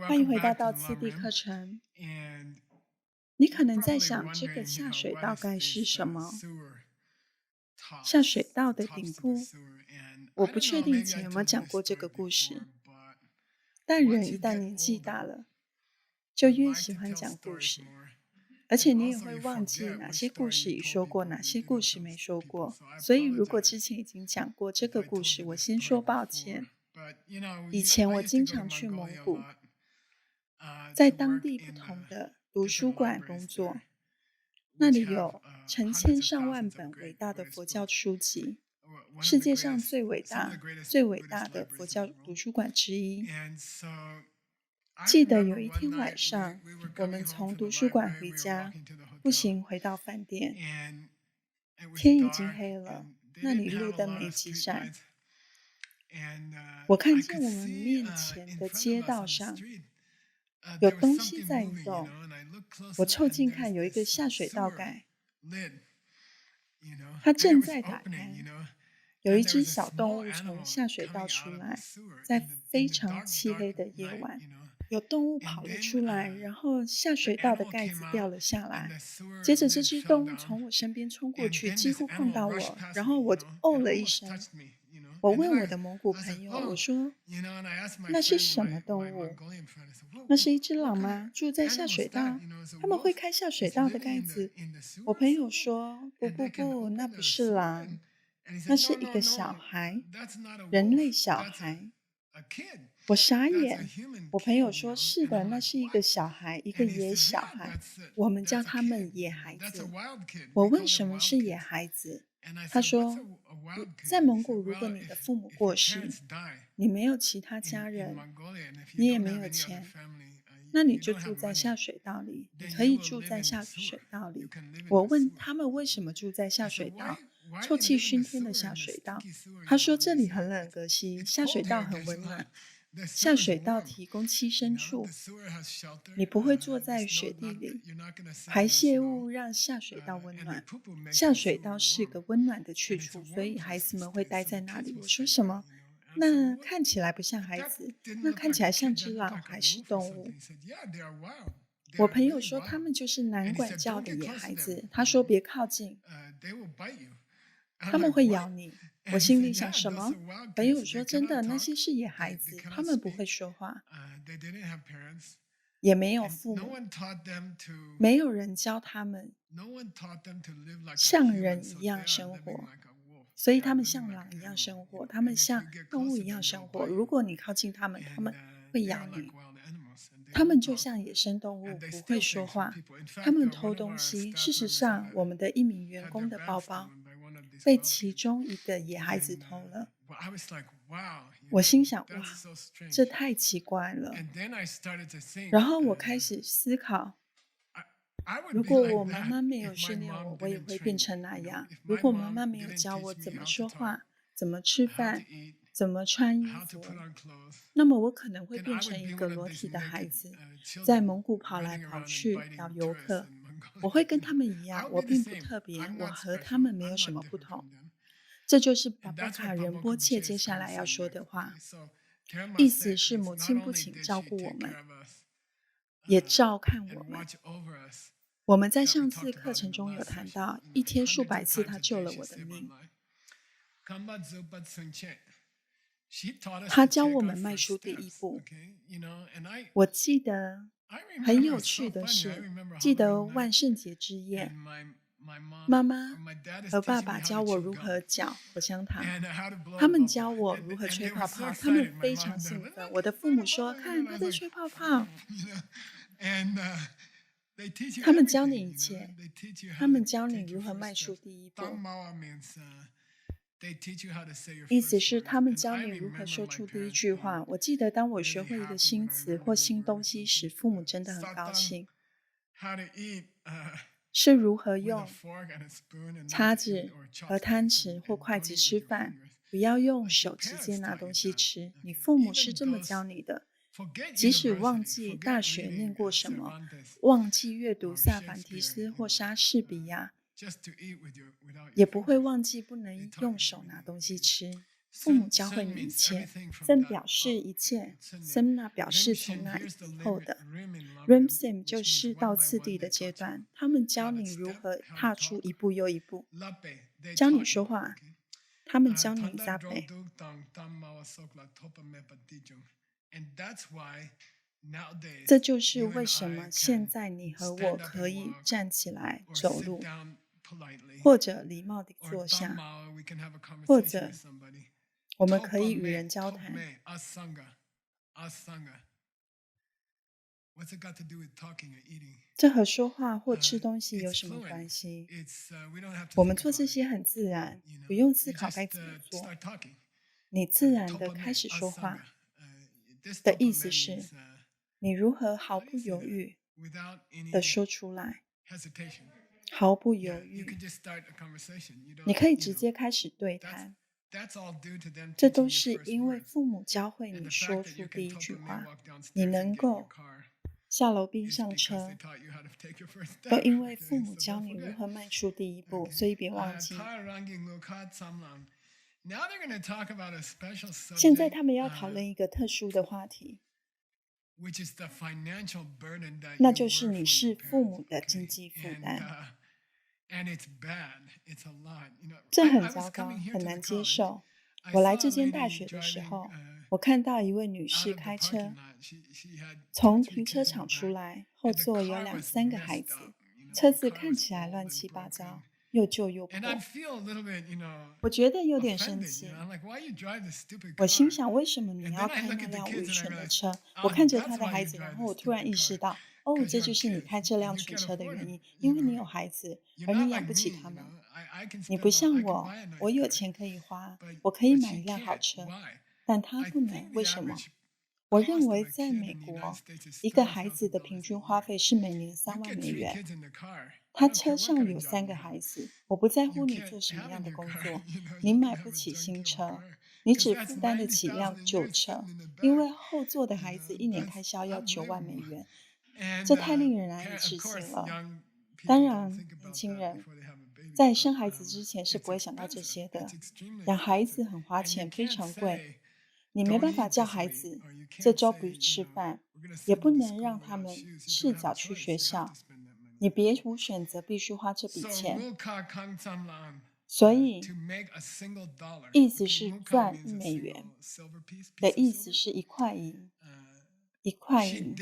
欢迎回到道次第课程。你可能在想，这个下水道盖是什么？下水道的顶部？我不确定以前有没有讲过这个故事，但人一旦年纪大了，就越喜欢讲故事，而且你也会忘记哪些故事已说过，哪些故事没说过。所以如果之前已经讲过这个故事，我先说抱歉。以前我经常去蒙古，在当地不同的图书馆工作，那里有成千上万本伟大的佛教书籍，世界上最伟大的佛教图书馆之一。记得有一天晚上，我们从图书馆回家，步行回到饭店，天已经黑了，那里路灯没几盏。我看见我们面前的街道上有东西在移动，我凑近看，有一个下水道盖，它正在打开。有一只小动物从下水道出来，在非常漆黑的夜晚，有动物跑了出来，然后下水道的盖子掉了下来。接着，这只动物从我身边冲过去，几乎碰到我，然后我哦了一声。我问我的蒙古朋友，我说：“那是什么动物？那是一只狼吗？住在下水道？他们会开下水道的盖子？”我朋友说：“不不不，那不是狼，那是一个小孩，人类小孩。”我傻眼。我朋友说：“是的，那是一个小孩，一个野小孩，我们叫他们野孩子。”我问什么是野孩子，他说：在蒙古，如果你的父母过世，你没有其他家人，你也没有钱，那你就住在下水道里，你可以住在下水道里。我问他们为什么住在下水道，臭气熏天的下水道。他说这里很冷隔溪，下水道很温暖，下水道提供栖身处，你不会坐在雪地里，排泄物让下水道温暖，下水道是个温暖的去处，所以孩子们会待在那里。我说什么？那看起来不像孩子，那看起来像只狼还是动物？我朋友说他们就是难管教的野孩子，他说别靠近，他们会咬你。我心里想什么？朋友说真的，那些是野孩子，他们不会说话，也没有父母，没有人教他们像人一样生活，所以他们像狼一样生活，他们像动物一样生活。如果你靠近他们，他们会咬你。他们就像野生动物，不会说话。他们偷东西。事实上，我们的一名员工的包包被其中一个野孩子偷了。我心想：哇，这太奇怪了。然后我开始思考，如果我妈妈没有训练我，我也会变成那样。如果妈妈没有教我怎么说话、怎么吃饭、怎么穿衣服，那么我可能会变成一个裸体的孩子，在蒙古跑来跑去找游客。我会跟他们一样，我并不特别，我和他们没有什么不同。这就是巴巴卡仁波切接下来要说的话，意思是母亲不仅照顾我们，也照看我们。我们在上次课程中有谈到，一天数百次他救了我的命。他教我们迈出第一步。我记得很有趣的是，记得万圣节之夜，妈妈和爸爸教我如何搅口香糖，他们教我如何吹泡泡，他们非常兴奋。我的父母说：“看，他在吹泡泡。”他们教你一切，他们教你如何迈出第一步。意思是他们教你如何说出第一句话。我记得当我学会一个新词或新东西时，父母真的很高兴。是如何用叉子和汤匙或筷子吃饭，不要用手直接拿东西吃。你父母是这么教你的。即使忘记大学念过什么，忘记阅读萨凡提斯或莎士比亚，也不会忘记不能用手拿东西吃。父母教会你一切。Zen 表示一切 Semna 表示从那以后的。Rimsim 就是到次第的阶段，他们教你如何踏出一步又一步，教你说话，他们教你 Zape。这就是为什么现在你和我可以站起来走路，或者礼貌地坐下，或者我们可以与人交谈。这和说话或吃东西有什么关系？我们做这些很自然，不用思考该怎么做。你自然地开始说话的意思是，你如何毫不犹豫地说出来，毫不犹豫。你可以直接开始对谈，这都是因为父母教会你说出第一句话。你能够下楼并上车，都因为父母教你如何迈出第一步，所以别忘记。现在他们要讨论一个特殊的话题，那就是你是父母的经济负担。这很糟糕，很难接受。我来这间大学的时候，我看到一位女士开车从停车场出来，后座有2、3个孩子，车子看起来乱七八糟，又旧又破。我觉得有点生气。我心想，为什么你要开那辆愚蠢的车？我看着他的孩子，然后我突然意识到，哦，这就是你开这辆蠢车的原因，因为你有孩子，而你养不起他们。你不像我，我有钱可以花，我可以买一辆好车，但他不能，为什么？我认为在美国，一个孩子的平均花费是每年$30,000。他车上有3个孩子，我不在乎你做什么样的工作，你买不起新车，你只负担得起一辆旧车，因为后座的孩子一年开销要$90,000，这太令人难以置信了。当然，年轻人在生孩子之前是不会想到这些的。养孩子很花钱，非常贵。你没办法叫孩子这周不吃饭，也不能让他们赤脚去学校。你别无选择，必须花这笔钱。所以，意思是赚$1的意思是1块银，1块银。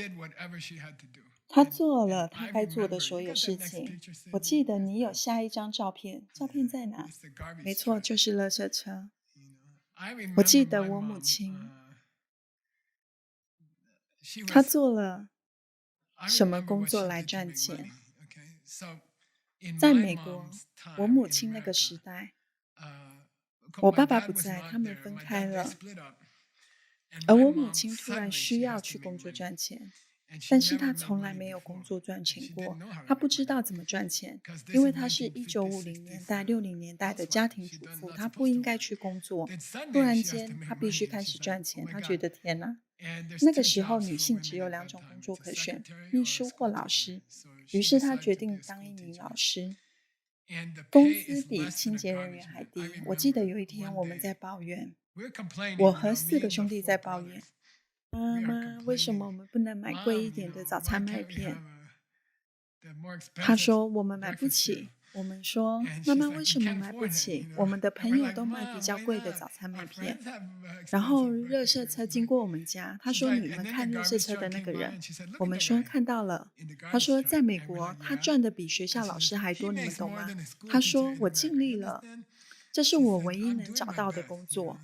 他做了他该做的所有事情。我记得你有下一张照片，照片在哪？没错，就是垃圾车。我记得我母亲，她做了什么工作来赚钱？在美国，我母亲那个时代，我爸爸不在，他们分开了，而我母亲突然需要去工作赚钱。但是她从来没有工作赚钱过，她不知道怎么赚钱，因为她是1950年代、60年代的家庭主妇，她不应该去工作。突然间，她必须开始赚钱，她觉得天哪！那个时候，女性只有2种工作可选：秘书或老师。于是她决定当一名老师，工资比清洁人员还低。我记得有一天我们在抱怨，我和4个兄弟在抱怨。妈妈，为什么我们不能买贵一点的早餐麦片？他说我们买不起。我们说妈妈为什么买不起？我们的朋友都买比较贵的早餐麦片。然后垃圾车经过我们家，他说你们看垃圾车的那个人。我们说看到了。他说在美国他赚的比学校老师还多，你们懂吗？他说我尽力了，这是我唯一能找到的工作。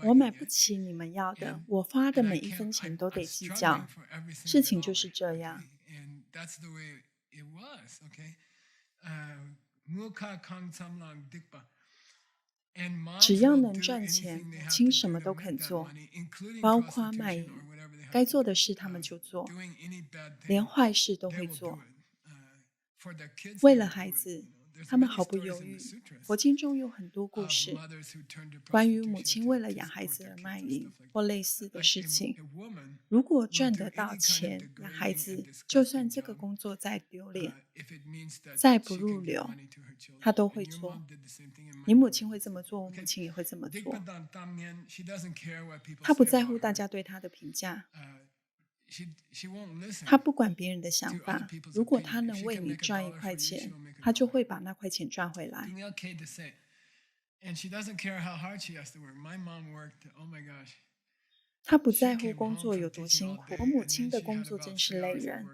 我买不起你们要的，我花的每一分钱都得计较。事情就是这样。只要能赚钱，母亲什么都肯做，包括卖淫。该做的事他们就做，连坏事都会做。为了孩子，他们毫不犹豫。佛经中有很多故事，关于母亲为了养孩子而卖淫或类似的事情。如果赚得到钱养孩子，就算这个工作再丢脸、再不入流，他都会做。你母亲会这么做，我母亲也会这么做。他不在乎大家对他的评价，他不管别人的想法。如果他能为你赚1块钱，他就会把那块钱赚回来。他不在乎工作有多辛苦。我母亲的工作真是累人。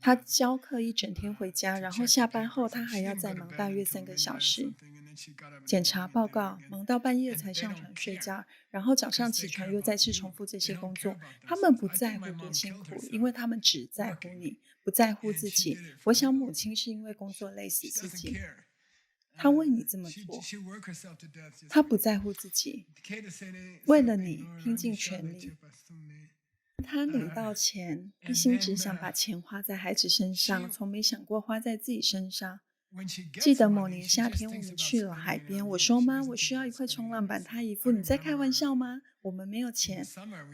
她教课一整天回家，然后下班后她还要再忙大约3个小时，检查报告，忙到半夜才上床睡觉，然后早上起床又再次重复这些工作。他们不在乎多辛苦，因为他们只在乎你，不在乎自己。我想母亲是因为工作累死自己，她为你这么做，她不在乎自己，为了你拼尽全力。他领到钱，一心只想把钱花在孩子身上，从没想过花在自己身上。记得某年夏天，我们去了海边。我说：“妈，我需要一块冲浪板。”他一副你在开玩笑吗？我们没有钱。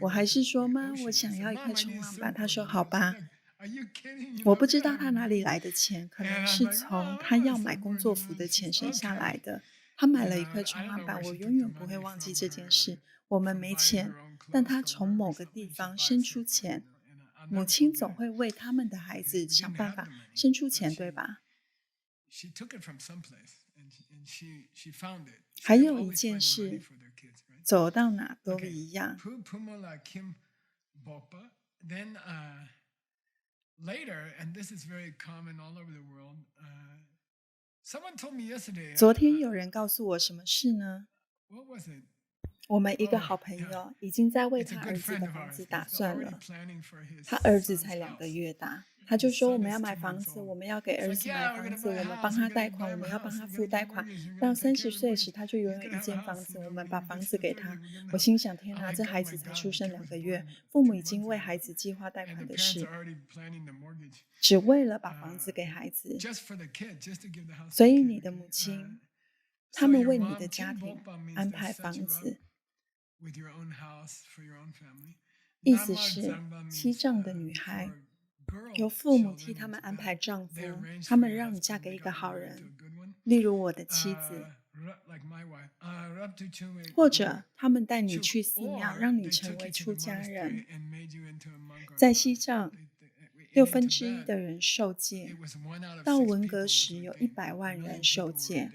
我还是说：“妈，我想要一块冲浪板。”他说：“好吧。”我不知道他哪里来的钱，可能是从他要买工作服的钱省下来的。他买了一块冲浪板，我永远不会忘记这件事。我们没钱，但他从某个地方伸出钱。母亲总会为他们的孩子想办法伸出钱，对吧？还有一件事，走到哪都一样。昨天有人告诉我什么事呢？我们一个好朋友已经在为他儿子的房子打算了。他儿子才2个月大，他就说我们要买房子，我们要给儿子买房子，我们帮他贷款，我们要帮他付贷款。到30岁时，他就拥有一间房子，我们把房子给他。我心想：天哪，这孩子才出生2个月，父母已经为孩子计划贷款的事，只为了把房子给孩子。所以你的母亲，他们为你的家庭安排房子，意思是西藏的女孩由父母替他们安排丈夫，他们让你嫁给一个好人，例如我的妻子，或者他们带你去寺庙，让你成为出家人。在西藏，1/6的人受戒，到文革时有100万人受戒。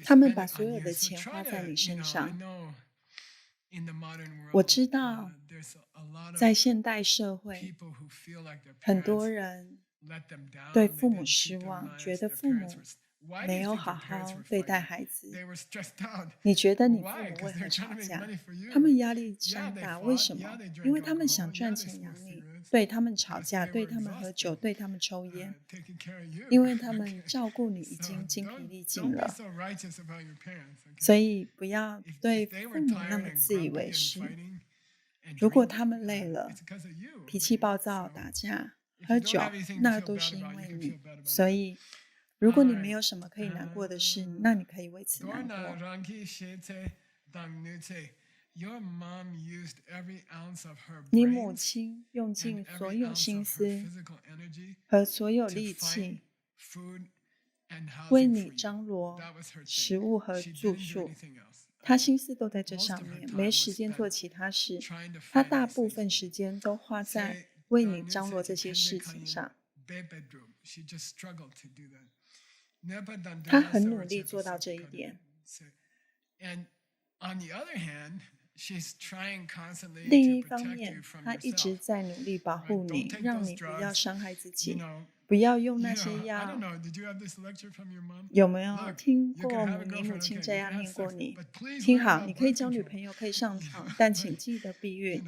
他们把所有的钱花在你身上。我知道，在现代社会，很多人对父母失望，觉得父母没有好好对待孩子。你觉得你父母为何吵架？他们压力山大，为什么？因为他们想赚钱养你，对他们吵架，对他们喝酒，对他们抽烟，因为他们照顾你已经精疲力尽了。所以不要对父母那么自以为是。如果他们累了，脾气暴躁、打架、喝酒，那都是因为你。所以，如果你没有什么可以难过的事，那你可以为此难过。你母亲用尽所有心思和所有力气为你张罗食物和住宿，她心思都在这上面，没时间做其他事。她大部分时间都花在为你张罗这些事情上。她很努力做到这一点。另一方面，她一直在努力保护你，让你不要伤害自己，不要用那些药。有没有听过你母亲这样念过你？听好，你可以交女朋友，可以上床，但请记得避孕。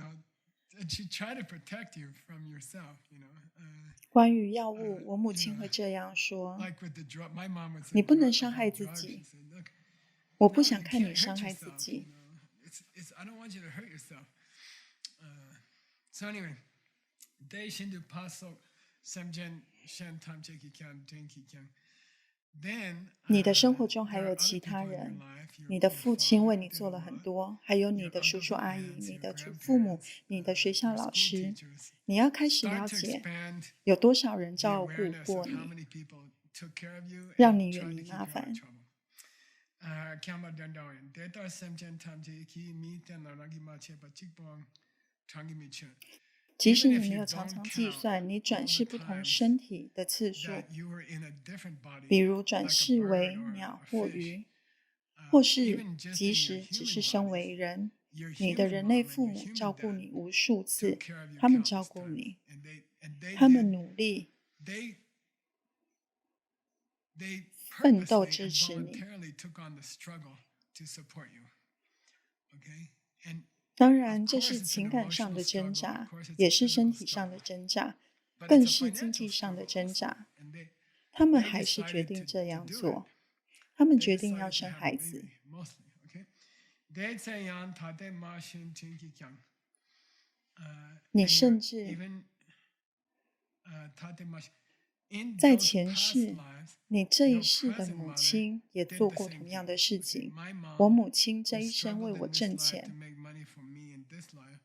关于药物，我母亲会这样说：你不能伤害自己。我不想看你伤害自己。I don't want you to hurt yourself. So anyway, they shin do paso samjen shan tam cheki kyan dinki kyan. Then 你的生活中还 there 有 are other 其他 people in your 人，life, 你 your 的 your 父亲为 father, 你做了很 your 多，还有你 your 的叔 uncles 叔 and 阿姨、 aunts, 你 your 的祖父母、grandparents, 你的学校 your 老 school 师。 teachers. 你要开始 Start 了 to 解 expand 有多少人 the 照顾 awareness 过 of how 你， many people took care of you 让 and 你远 tried 离 to keep 麻 you out of 烦。 trouble. Kyama dandawan. Data samjen tam ki mi tan ragi ma che pa chikbong changi mi chen. 即使 Even 你 if 没 you 有常 don't 常计 count 算你 all 转 the 世不同 times 身体的次数， that you were in a different 比 body, 如转 like a 世 bird 为 or 鸟 a 或 fish, 鱼，或是 even just 即 in your 使只 human 是身 body, 为人， your 你的 human 人类 mom and 父 your 母 human 照顾 dad 你无数 took 次， care of you 他们照 countless 顾 times, 你， and they 他们 did 努力 they 奋斗 purposely 支 and 持你。 voluntarily took on the struggle to support you. Okay, and 当 of 然，这 course 是 it's 情 an 感上 emotional 的挣 struggle, of 扎， course it's 也 a 是身 physical 体上的 struggle, 挣扎， but 更 it's a 是经 financial 济上的 struggle 挣 also. 扎。 And 他们 they 还是决 decided 定这 to 样 do it. 做，他们 They 决定要 decided to 生 have a 孩子。 baby, mostly. Okay, they say yan tate ma shin chinki kyang. 你 And 甚 you're 至 even tate ma in 在 those 前 past 世， lives, 你这一 your 世的 present 母 mother 亲也 did 做 the 过 same 同样 thing. 的事 Okay, 情。 my 我 mom 母亲 who 这一生为 struggled 我 in this 挣 life to 钱， make money for me in this life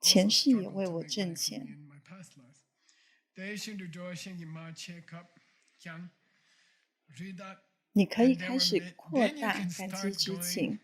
前 also 世也 struggled 为 to 我 make 挣 money for me 钱。 in my past lives. They should do shingi ma check up kyang read that, 你可以 and there 开 were 始扩 then you 大 can 感激 start 之 going 情。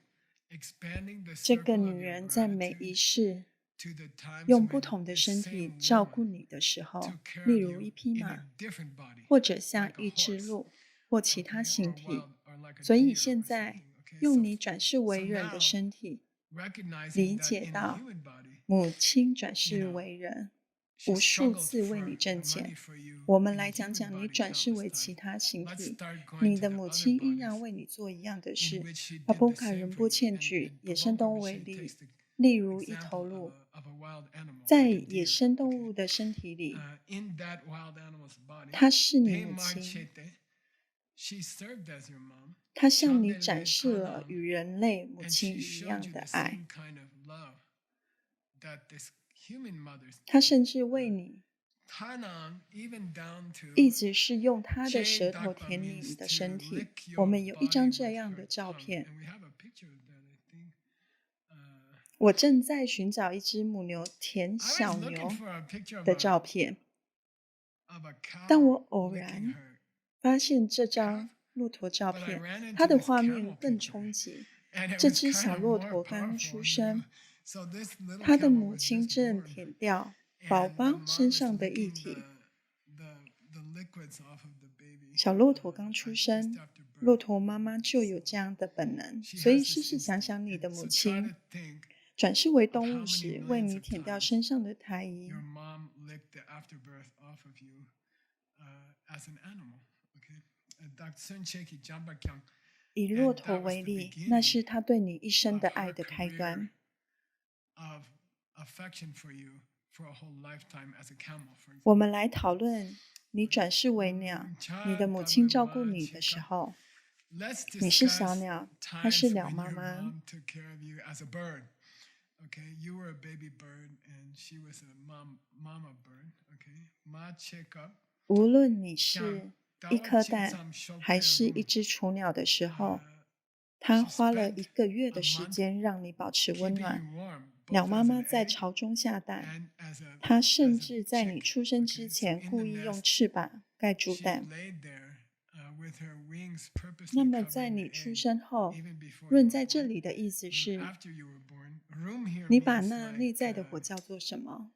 expanding the 这个 circle 女 of your 人在每一 gratitude 世 to the times 用不 when 同的 this 身体 same 照顾 woman 你的时候， took care 例 of 如 you 一匹 in a 马， different body, 或者像 like a 一只 horse, 鹿，或其他 okay, 形 or 体。 wild, or like a 所以 deer 现 or 在 something. Okay, 用你转世为 so 人的 now 身体， recognizing 理 that 解 in a 到 human body, 母亲转 you 世 know, 为人， she 无数 struggled 次为 for 你 the 挣 money 钱。 for you 我们 in a 来讲 human 讲你 body 转世 countless 为 times. 其他形 Let's 体， start going 你 to 的 the 母 other 亲依 bodies 然为你做一样的 in 事。 which she 巴 did 波 the 卡 same 仁 for 波 you. 茜 And, 举 and 野生动 Prabhupada 物为 Rinpoche 例， takes the 例如一 example 头 of 鹿， a wild animal, 在 like a 野 deer. 生动 Okay, 物的身体里， in that wild animal's body, 它是你 Pe 母亲， Marchete, she served as your mom, 它向你 Chandele 展示了 Tanam, 与人类母 and 亲 she 一 showed 样 you 的 the 爱。 same kind of love that this human mothers 它 did. 甚至为你 Tanam, even down 一 to 直是用它的 Che 舌头 Dakpa 舔你 means 的 to 身体。 lick 我 your 们有一 body 张这 with 样 her 的照 tongue, 片。 and we have a picture of that, I think. 我正在寻找一只母牛舔 I was 小 looking 牛 for a picture of 的 a 照片， of a 但 cow 我偶 licking 然 her 发现这 calf, 张骆驼照 but I 片， ran 它 into 的 this 画面 camel 更 picture, 冲击。 and it 这 was 只 kind 小 of 骆 more 驼刚 powerful, 出 you 生， know. So this little 它的 camel 母 was 亲 just 正 born, 舔掉宝 and the 宝身 mom is 上的液 licking 体。 the liquids off of the baby 小骆驼刚出 just 生， after 骆 birth. 驼妈妈就有这样的本能， She 所以 has 试 this 试想 instinct. 想你的 And 母 so try 亲 to think 转世为 of 动 how 物 many 时，为 millions 你 of 舔掉 times 身上的胎衣。 your mom licked the afterbirth off of you as an animal. Okay, Dr. Sun Cheki Jambakyang, 以 and 骆驼 that was 为 the 例，那 beginning 是他对你一生 of 的爱 her 的开 career 端。 of affection for you for a whole lifetime as a camel, for 我 example. 们来讨论你转世为鸟，你的母亲照顾你的时候， Let's 你是小 discuss 鸟，她是 times 鸟 when 妈 your 妈。 mom took care of you as a bird. Okay, you were a baby bird and she was a mama bird. Okay, ma check up. 无论你是 Kyang, 一颗 Dawa 蛋 Chinsam Shokpe 还是一 Rum. 只雏鸟的时候， Uh, 她 she 花了 spent 1个月 a 的时 month 间让你保持温 keeping 暖。 you warm, 鸟 both 妈 as 妈 an 在 egg 巢中下蛋， and as 她 a 甚至在你 chick. 出生 Okay, 之 so 前 in the 故意用 nest, 翅膀盖住 she 蛋。 laid there with her wings 那 purposely 么在 covering 你 the 出 egg 生后， even before you 润 were 在这 born. 里的意思 And 是， after you were born, room here 你把 means 那内 like 在的火叫做什么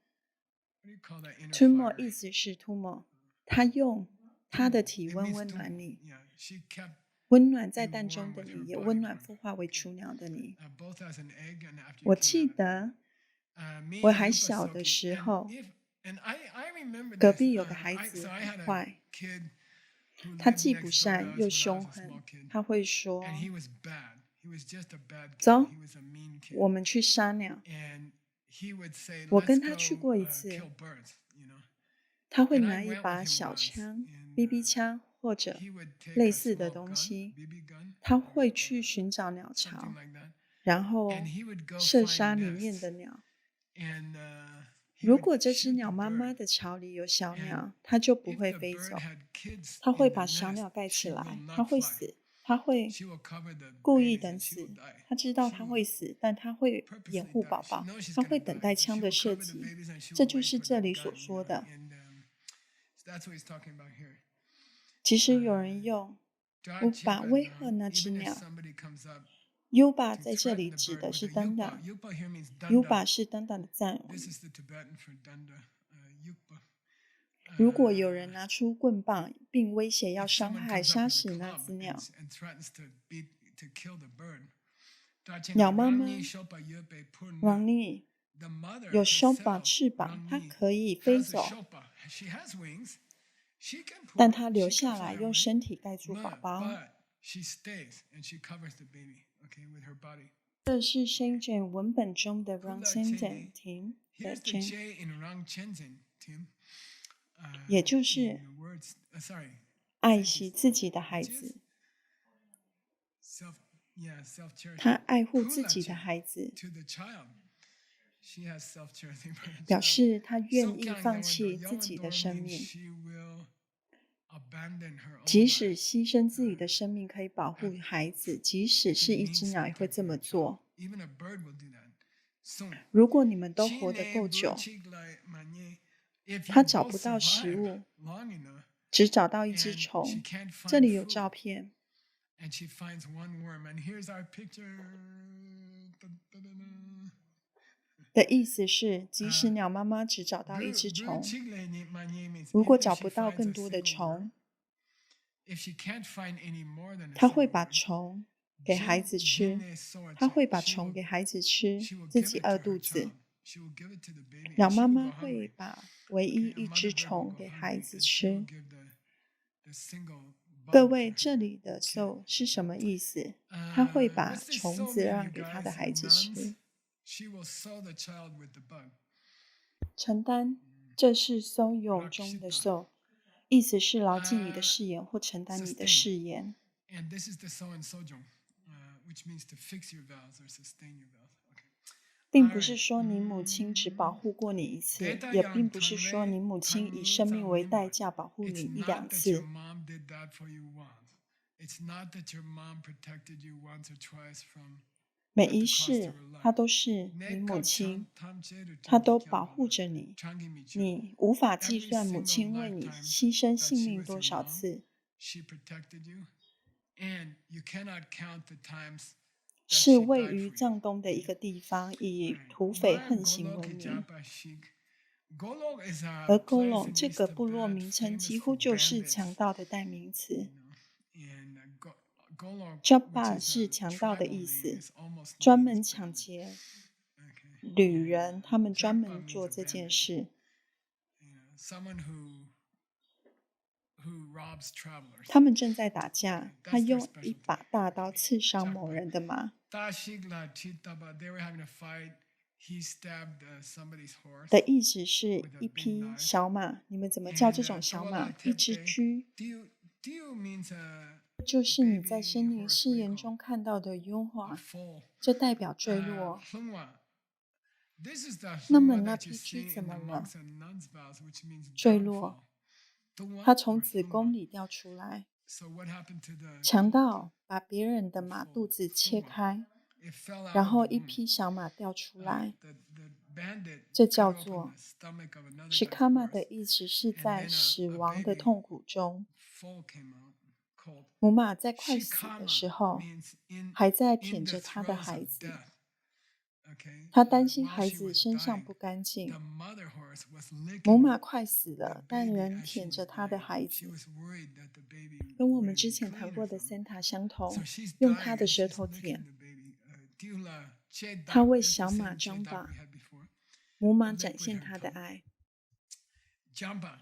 what do you call that inner ？tumor fire? 意思是 tumor，他用他的体 It 温 means 温 tumor. 暖你， Yeah, she kept 温暖在 you 蛋 warm 中的 with 你， her 也 body 温暖 warmth. 孵化为雏鸟的你。 Both as an egg and after you 我 came 记 out of the egg. 得 Me 我 and 还 Lupa 小的 Soki, 时 and 候， if and I remember 隔 this. 壁有个孩 I 子 so I 很 had a 坏， kid who 他 lived 既不 next door to 善 us 又 when I 凶 was a 狠 small kid, 他会 and 说 he was bad. He was just a bad kid. 走 He was a mean kid. 我们去杀鸟。 And he would say, 我 "Let's 跟 go 他去过一次， kill birds," you know. 他会 And I 拿一 went with 把 him 小 once, 枪、and BB 枪或者 he would take 类 a 似的 small 东 gun, 西， BB gun, 他会去寻找鸟 something 巢， like that, 然 and 后 he would go 射 find 杀里面 nests, 的鸟。 and he 如 would 果这只 shoot 鸟 the 妈妈 bird. 的巢里有小 And 鸟，它就不 if 会 the 飞 bird 走， had kids 它会 in the 把小 nest, 鸟盖起 she will 来， not 它会 fly. 死，它会 She will cover the 故意 babies 等 and she will 死。 die. 它知道 She 它 will 会死，但它会掩 purposely 护宝 die. She 宝， knows she's 它 gonna 会等 die, 待 but 枪 she 的 will 射 cover the 击。 babies and she 这 will 就 wait 是 for 这 the 里所 gun, 说的。and so that's what he's talking about here. 即使有人用 Dodge 把 Yuba 威 now, 吓那只 even if 鸟 somebody comes up ，Yuba to 在这 threaten 里 the 指 bird 的 with 是 a 登 yupa. 党 Yupa here means danda. ，Yuba 是登党的赞 This 语。 is the Tibetan for danda. Yupa. 如果有人拿出棍棒，并威胁要 If 伤 someone 害、 comes up 杀 with a 死那 club 只鸟， and threatens to kill the bird, 鸟妈妈 Rangni Shopa Yupe Purna, Rangni the mother 有手把 herself, 翅膀，它 Rangni, 可以飞 has a 走， shopa. She has wings. She can 但 purna, 它留 she 下 can 来， fly 用 away, 身体盖住宝宝。 but she stays and she covers the baby, okay, with her body. 这是 Shenzhen 文本中的 Kula Rang Shenzhen Cheni, 停的 here's the 真， J in Rang Shenzhen, Tim. 也就 In 是 the words, sorry, 爱惜自己的孩 which is 子， self-cherishing. 他爱护自 Kula 己的 Cheni, 孩子， to the child, she has self-cherishing for the 表 child. 示他愿意 Sokyang 放 Yawando, 弃自己的 Yawando 生 means 命， she will abandon her own 即使 life. 牺牲自己的生命可以保护孩子，即使是 It 一只 means 鸟也会 something 这 for 么 the child. 做。 Even a bird will do that. Soon. 如果你们都活得够久， If 他 you 找 both 不到食 survive 物， long enough, 只找到一只 and she 虫。 can't 这 find 里有 food, 照片， and she finds one worm, and here's our picture. 的意思是，即使鸟妈妈只找到一只虫， Means 如果 even if 找 she 不到 finds 更 a 多的 single 虫， worm, if she can't find any more than a 她会 single 把 worm, 虫给孩子吃，她会把虫给孩子吃，自己饿肚子。鸟妈妈会把唯一一只虫给孩子吃。各位，这里的 so 是什么意思？她会把虫子让给她的孩子吃。承担，这是 so 有中的 so， 意思是牢记你的誓言或承担你的誓言。And this is the so and sojong, which means to fix your vows or sustain your vows. Okay. 并不是说你母亲只保护过你一次，也并不是说你母亲以生命为代价保护你 It's 一两 not that your 次。 mom did that for you once. It's not that your mom protected you once or twice from 每 at the 一 cost 世 of her life. 她都是你母亲，她都保护着你，你无法计算母亲为你牺牲性命多少次。 She protected you, and you cannot count the times that 是 she 位 died 于 for you. 藏东的一个地方，以土匪横行闻名。 Golok is a 而 place 勾隆 in 这 East 个部落 Tibet 名称 famous 几 for 乎就是强 bandits. 盗的代名词。 And Golok, Jabba which is 是 a 强盗的 tribal 意 name, 思， is almost 专 means 门抢 bandit. 劫 Okay. 旅人，他们专 Jabba 门 means 做 a 这件 bandit. 事。 Someone who robs travelers. 他们正在打架， That's 他 their 用 specialty. 一把大刀刺伤某人的马。 Tashigla Chitaba, they were having a fight. He stabbed somebody's horse. 的意思是一匹小马，你们怎么叫这种小马？一只驹， Tiu means 就是你在森林誓言中看到的 a Yunhua， foal. 这代表坠落。 Hlungwa. This is the 那么 hlungwa 那 that you 匹 see 驹怎 in the 么了？ monks and nuns' vows, which means 坠落， downfall. 它 Hlungwa 从 or 子宫 hlungwa. 里掉出来。 So what happened to the 强盗把别人的马肚子切 hlungwa? 开， It fell out 然 of 后 the 一 womb. 匹小马掉出来。 The bandit 这 cut 叫 open 做 the stomach of another guy's Shikama 的 horse. 意思是 And 在 then 死 a 亡的 baby 痛苦中。 foal came out called 母马在快死的 Shikama 时候， means in 还在 in 舔 the 着她的 throes 孩 of 子。 death. Okay. 她担心 While 孩 she 子 was 身上 dying, 不干净 the。mother horse was 母 licking 马快死 the 了，但 baby 仍 as she 舔 was 着她的 dying. 孩 She 子， was worried that the baby 跟我 would 们之前 clean 谈 her 过的 from it. Santa 相 So 同， she's 用 dying 她的 and 舌 she's 头 licking 舔。 the baby. Tiula Chedak. 她为 There's the 小马 same 张 Chedak 把， we had before. 母马 And they 展 put 现 her 她的 tongue. 爱。 Jampa.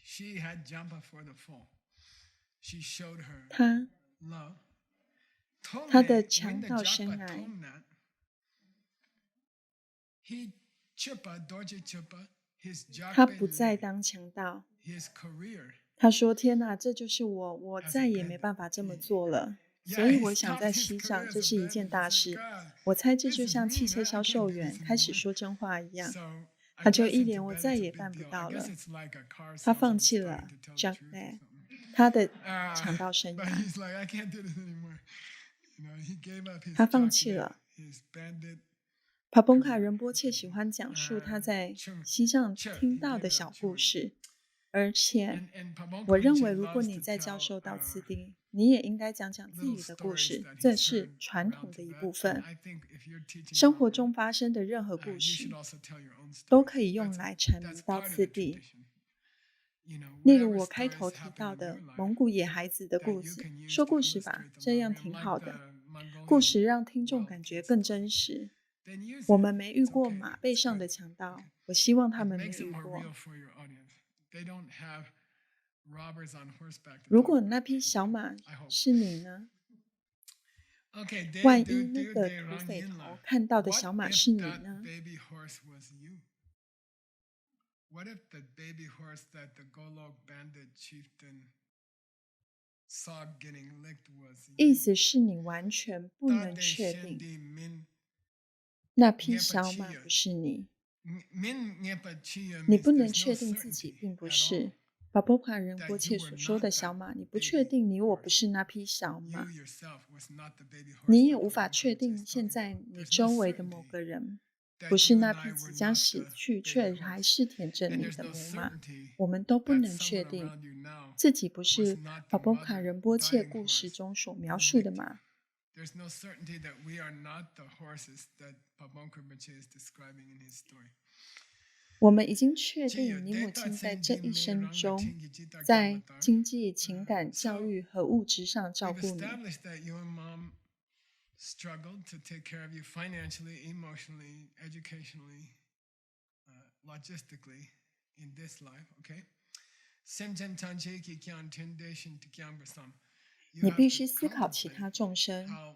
She had Jampa for the foal. She showed her 她 love. 她的 Tongne, 强 when the 盗生 Japa 涯， Tongnat, he chupa, Dorje chupa, his 她 Jakpe 不再 le, 当强盗， his career. 他说：“天哪，这就是我，我 as a 再也没 bandit. 办法这么做了。所 Yeah, 以 he 我想 stopped 在 his 西藏，career 这 as a 是一件 bandit 大 because 事。God, 我猜这 this 就 is 像 me, 汽车 man. I 销 can't 售 do this 员开始 anymore. 说真话一样。” So I 他就 guess 一 in 脸我 Tibet 再 it's a 也 big 办不 deal. I 到 guess 了。it's like a car 他放 salesman 弃 starting 了 to tell the Jack truth or Day something. 他的 Uh, 强盗生 but 涯，he's like, I can't do this anymore. You know, he gave up his 他放 jock 弃 life, 了。his bandit 帕bon卡 career. 仁波切喜欢讲述他 Uh, 在 Chung, 西藏 Chung, 听 he 到 gave 的 it 小 up, 故 Chung. 事，而且 And Pabon 我认 Karinche 为，如果 loves 你 to 在教 tell 授道次第，你也应该讲讲自 little 己的故 stories 事， that 这 he's 是 heard 传 around 统的一 Tibet. 部 And 分。 I think if you're teaching 生 your 活 own, 中发生的任何 you 故 should 事， also tell your own 都 stories. 可以用 That's 来阐 that's 明道 part of 次 the 第。 tradition. You know, 例如 whatever 我开 stories 头提 happen 到 in 的 your life 蒙古野孩子的 that 故 you 事， can use 说 to 故事吧， illustrate the 这样 Lamrim, 挺 like 好的。 the 故 Mongolian 事让听众 wild 感觉 kid 更 story. 真实。 Then use 我 it. 们没遇 It's 过 okay. 马背 It's 上的 good. 强盗， Okay. 我希望他 It 们没 makes it 遇 more 过。 real for your audience. They don't have robbers on horseback to 如 talk 果那 about. 匹小马 I hope. 是你呢？ Okay, 万 they 一 do 那 do 个 they 土 run 匪 in 头 la. 看到的 What 小马 if 是你 that 呢？ baby horse was you? What if the baby horse that the Golok bandit chieftain saw getting licked was 意 you? 思是你完全不能 Tade 确定 shendi min 那匹小马不是你， min ngepachiya 你 means 不能 there's no 确定自己 certainty 并不 at all 是。巴波卡仁波 that 切 you were 所说 not 的 that 小马，你不 baby 确定你我 horse. 不是那匹小 You 马， yourself was not the baby horse 你也 that 无法 Pabon 确 Karinche 定 is 现 talking 在 about. 你 There's 周 no 围的某 certainty 个人，不 that 是 you 那 and 匹 I 即 were 将 not 死 the 去 baby 却还 horse. 是舔着 And 你 there's 的 no 母马。 certainty 我们都不 that 能确 someone 定 around you now 自己不 was 是 not 巴 the 波卡 mother 仁波切 dying 故事 horse 中所 who 描述的 licked you. 马。 There's no certainty that we are not the horses that Pabon Karinche is describing in his story. 我们已经确只有定你母 data 亲在 sen 这 di 一 me 生 rang the 中， chingi jita 在 gyamatar. 经济、情感、 So 教育和物质上照 we've 顾你。 established that your mom struggled to take care of you financially, emotionally, educationally, logistically in this life, okay? Semchen tanche ki kyan tendation to kyan basam. You 你 have 必 to 须思考其 contemplate 他众生 how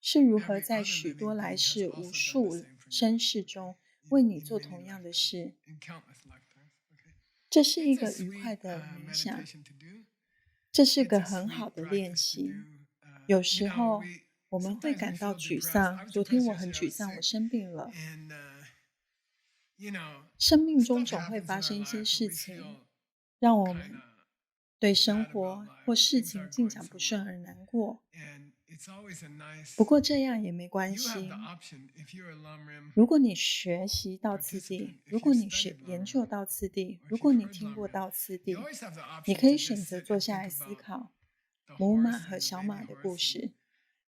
是如何 every 在 other 许 living 多来 being has 世、 also 无 done the 数 same for you. 身世中 In, 为你 in 做 many 同样的 lifetimes, 事。 in countless lifetimes. Okay, 这是一 it's a 个愉快 sweet 的冥想， meditation to do. 这是 It's 个 a 很好 sweet 的练 practice to 习。 do. 有 You 时 know, 候 we 我们会 sometimes we 感到 feel 沮 depressed. 丧。 I was 昨天 depressed 我很 yesterday. I 沮 was 丧，我 sick, 生病了。 and you know, 生命中 stuff 总会 happens 发 in 生 our 一些 lives, and 事 we 情， feel 让我 kind 们 of 对生 bad 活 about life, 或 or 事 things 情 aren't 进 going 展 so 不顺 well. 而难过。 And it's always a nice. 不过这样也没关 You have 系。 the option if you're a Lamrim 如果你学习到次 participant, 第， if 如果 you've 你 studied 研 Lamrim, 究到次第， or 如 if 果 you've 你 heard 听过 Lamrim, 到次 you 第， always have the 你 option 可 to 以选 just 择 sit 坐 and 下 think 来思 about 考 the 母 horse 马 and 和 the 小 baby 马的 horse 故 and, 事，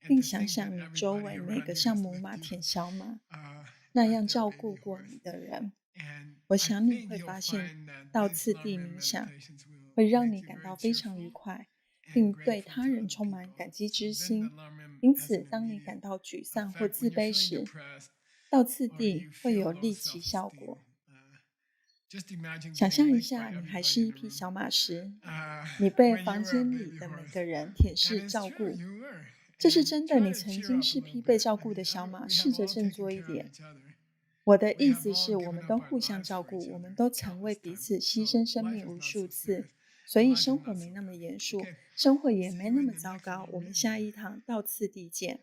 and 并 to 想 think that 想你周 everybody 围每 around 个 you 像 has 母 licked 马 you 舔小马 as 那样 their 照 baby 顾过 horse. 你的人。 And 我 I 想你 think 会 you'll 发现， find that 到 these 次第 Lamrim 冥想 meditations will 会让 make 你 you 感 very 到非常愉 cheerful 快， and 并对 grateful 他 to 人 other 充满 people. 感激 So 之 then the 心。 Lamrim 因 has 此， an 当你 immediate 感到沮丧或 effect 自 when you're 卑 feeling 时， depressed 到次 or 第 you 会 feel 有 low 立即效 self-esteem. 果。 Just imagine 想 getting 象一 licked 下， by 你还 everybody 是 in 一 a 匹 room 小马时， uh, 你被 when 房 you were a 间里 baby 的每 horse. 个人舔 And 舐 it's 照 true, 顾。 you were. 这是 And 真的， try 你 to 曾 cheer 经 up a 是 little 匹被 bit. 照 I 顾的 mean, 小马， we 试 have 着 all 振 taken 作一 care of 点。 each other. 我的 We 意 have 思 all 是，我 given 们 up 都 our 互相 lives 照 for 顾， each 我们 other 都曾为 countless 彼 times. 此牺 So 牲生 life 命 is 无 not 数 so 次， serious. 所以 Life is 生活 not 没 so 那么 bad. 严肃， Okay. 生活也 See 没 you 那 in 么 the 糟 next 糕。我们 Lamrim. 下一堂到次第见。